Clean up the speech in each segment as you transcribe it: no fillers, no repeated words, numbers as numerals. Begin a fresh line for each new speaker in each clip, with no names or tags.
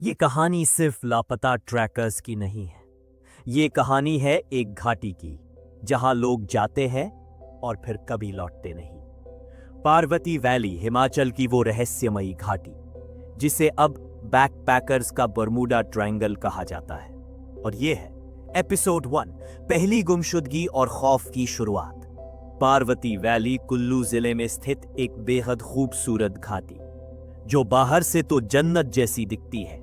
ये कहानी सिर्फ लापता ट्रैकर्स की नहीं है। ये कहानी है एक घाटी की जहां लोग जाते हैं और फिर कभी लौटते नहीं। पार्वती वैली हिमाचल की वो रहस्यमयी घाटी जिसे अब बैकपैकर्स का बरमूडा ट्रायंगल कहा जाता है। और ये है एपिसोड 1, पहली गुमशुदगी और खौफ की शुरुआत। पार्वती वैली कुल्लू जिले में स्थित एक बेहद खूबसूरत घाटी जो बाहर से तो जन्नत जैसी दिखती है,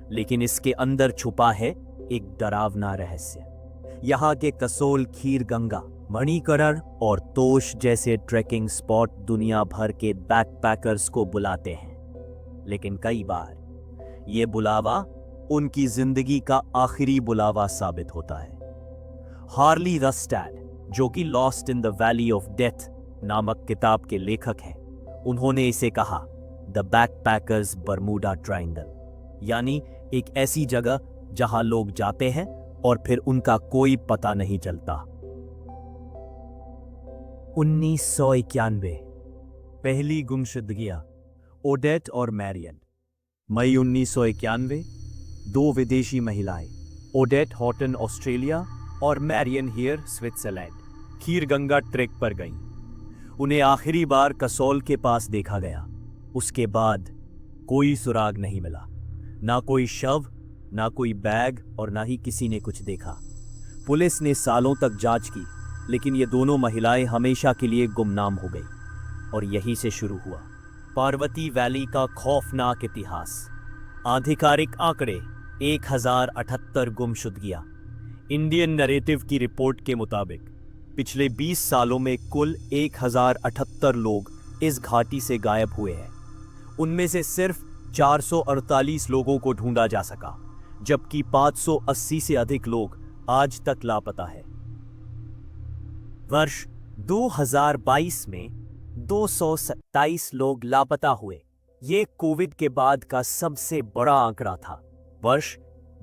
लेकिन इसके अंदर छुपा है एक डरावना रहस्य। यहाँ के कसोल, खीर गंगा, मणिकरण और तोश जैसे ट्रैकिंग स्पॉट दुनिया भर के बैकपैकर्स को बुलाते हैं, लेकिन कई बार ये बुलावा उनकी जिंदगी का आखिरी बुलावा साबित होता है। हार्ली रस्टैड, जो कि lost in the valley of death नामक किताब के लेखक हैं, उन्होंने इसे कहा द बैकपैकर्स बरमूडा ट्रायंगल, यानी एक ऐसी जगह जहां लोग जाते हैं और फिर उनका कोई पता नहीं चलता। 1991 पहली गुमशुदगियां, ओडेट और मैरियन। मई 1991, दो विदेशी महिलाएं, ओडेट हॉटन ऑस्ट्रेलिया और Marion Heer Switzerland, Kheer Ganga trek पर गईं। उन्हें आखिरी बार कसौल के पास देखा गया। उसके बाद कोई सुराग नहीं मिला, ना कोई शव, ना कोई बैग और ना ही किसी ने कुछ देखा। पुलिस ने सालों तक जांच की, लेकिन ये दोनों महिलाएं हमेशा के लिए गुमनाम हो गई। और यहीं से शुरू हुआ पार्वती वैली का खौफनाक इतिहास। आधिकारिक आंकड़े 1078 गुमशुदगियां। इंडियन नैरेटिव की रिपोर्ट के मुताबिक पिछले 20 सालों में कुल 1078 लोग इस घाटी से गायब हुए हैं। उनमें से सिर्फ 448 लोगों को ढूंढा जा सका, जबकि 580 से अधिक लोग आज तक लापता है। वर्ष 2022 में 227 लोग लापता हुए। ये कोविड के बाद का सबसे बड़ा आंकड़ा था। वर्ष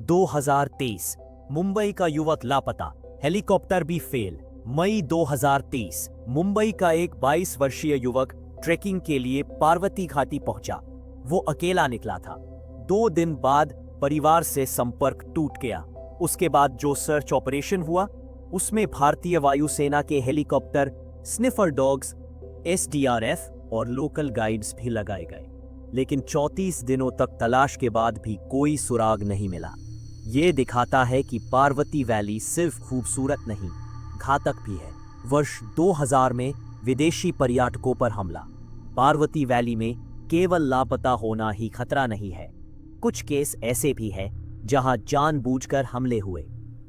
2023 मुंबई का युवक लापता, हेलीकॉप्टर भी फेल। मई 2023 मुंबई का एक 22 वर्षीय युवक ट्रेकिंग के लिए पार्वती घाटी पहुंचा। वो अकेला निकला था। 2 दिन बाद परिवार से संपर्क टूट गया। उसके बाद जो सर्च ऑपरेशन हुआ, उसमें भारतीय वायुसेना के हेलीकॉप्टर, स्निफर डॉग्स, एसडीआरएफ और लोकल गाइड्स भी लगाए गए, लेकिन 34 दिनों तक तलाश के बाद भी कोई सुराग नहीं मिला। ये दिखाता है कि पार्वती वैली सिर्फ खूबसूरत नहीं, घातक भी है। वर्ष 2000 में विदेशी पर्यटकों पर हमला। पार्वती वैली में केवल लापता होना ही खतरा नहीं है, कुछ केस ऐसे भी हैं जहां जानबूझकर हमले हुए।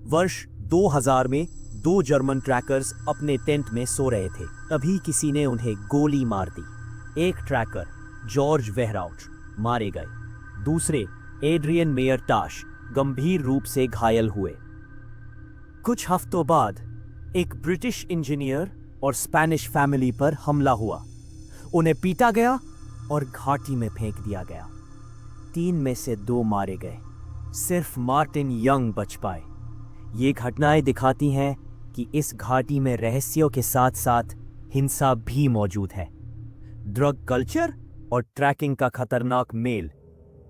वर्ष 2000 में 2 जर्मन ट्रैकर्स अपने टेंट में सो रहे थे, तभी किसी ने उन्हें गोली मार दी। एक ट्रैकर जॉर्ज वेहराउच मारे गए, दूसरे एड्रियन मेयरटाश गंभीर रूप से घायल हुए। कुछ हफ्तों बाद एक ब्रिटिश इंजीनियर और स्पेनिश फैमिली पर हमला हुआ। उन्हें पीटा गया और घाटी में फेंक दिया गया। 3 में से 2 मारे गए। सिर्फ मार्टिन यंग बच पाए। ये घटनाएं दिखाती हैं कि इस घाटी में रहस्यों के साथ साथ हिंसा भी मौजूद है। ड्रग कल्चर और ट्रैकिंग का खतरनाक मेल।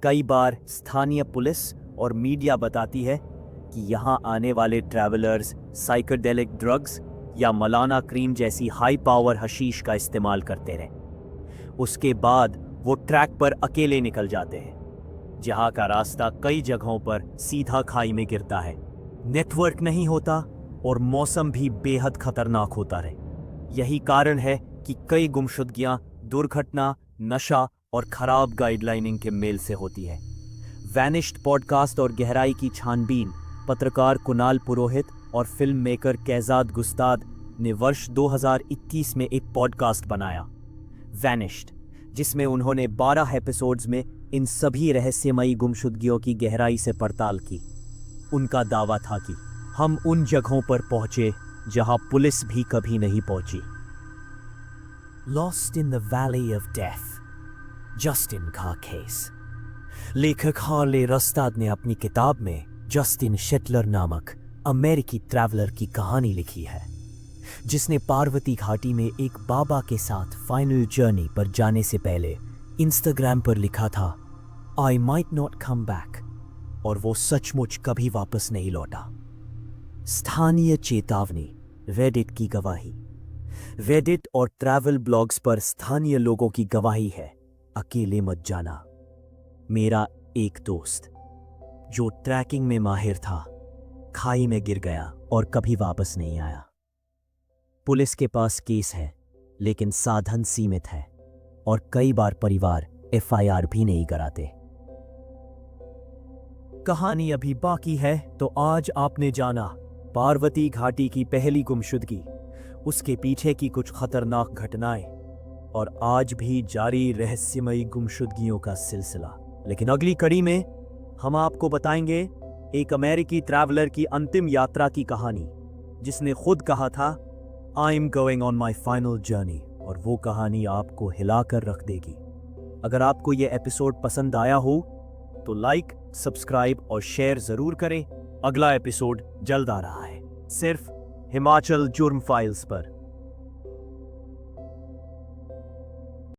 कई बार स्थानीय पुलिस और मीडिया बताती है कि यहाँ आने वाले ट्रैवलर्स साइकेडेलिक ड्रग्स या मलाना क्रीम जैसी हाई पावर हशीश का इस्तेमाल करते रहे। उसके बाद वो ट्रैक पर अकेले निकल जाते हैं, जहाँ का रास्ता कई जगहों पर सीधा खाई में गिरता है। नेटवर्क नहीं होता और मौसम भी बेहद खतरनाक होता रहे। यही कारण है कि कई गुमशुदगियां दुर्घटना, नशा और खराब गाइडलाइनिंग के मेल से होती है। वैनिश्ड पॉडकास्ट और गहराई की छानबीन, पत्रकार कुणाल पुरोहित और फिल्म मेकर कैजाद गुस्ताद ने वर्ष 2021 में एक पॉडकास्ट बनाया, वैनिश्ड, जिसमें उन्होंने 12 एपिसोड्स में इन सभी रहस्यमयी गुमशुदगियों की गहराई से पड़ताल की। उनका दावा था कि हम उन जगहों पर पहुंचे जहां पुलिस भी कभी नहीं पहुंची। Lost in the valley of death, Justin का केस। लेखक हार्ले रस्ताद ने अपनी किताब में जस्टिन शेटलर नामक अमेरिकी ट्रैवलर की कहानी लिखी है, जिसने पार्वती घाटी में एक बाबा के साथ फाइनल जर्नी पर जाने से पहले इंस्टाग्राम पर लिखा था, I might not come back, और वो सचमुच कभी वापस नहीं लौटा। स्थानीय चेतावनी, रेडिट की गवाही। रेडिट और ट्रैवल ब्लॉग्स पर स्थानीय लोगों की गवाही है, अकेले मत जाना। मेरा एक दोस्त जो ट्रैकिंग में माहिर था, खाई में गिर गया और कभी वापस नहीं आया। पुलिस के पास केस है, लेकिन साधन सीमित है और कई बार परिवार एफआईआर भी नहीं कराते। कहानी अभी बाकी है, तो आज आपने जाना पार्वती घाटी की पहली गुमशुदगी, उसके पीछे की कुछ खतरनाक घटनाएं और आज भी जारी रहस्यमयी गुमशुदगियों का सिलसिला। लेकिन अगली कड़ी में हम आपको बताएंगे एक अमेरिकी ट्रैवलर की अंतिम यात्रा की कहानी, जिसने खुद कहा था I am going on my final journey, और वो कहानी आपको हिलाकर रख देगी। अगर आपको ये एपिसोड पसंद आया हो तो लाइक, सब्सक्राइब और शेयर जरूर करें। अगला एपिसोड जल्द आ रहा है, सिर्फ हिमाचल जुर्म फाइल्स पर।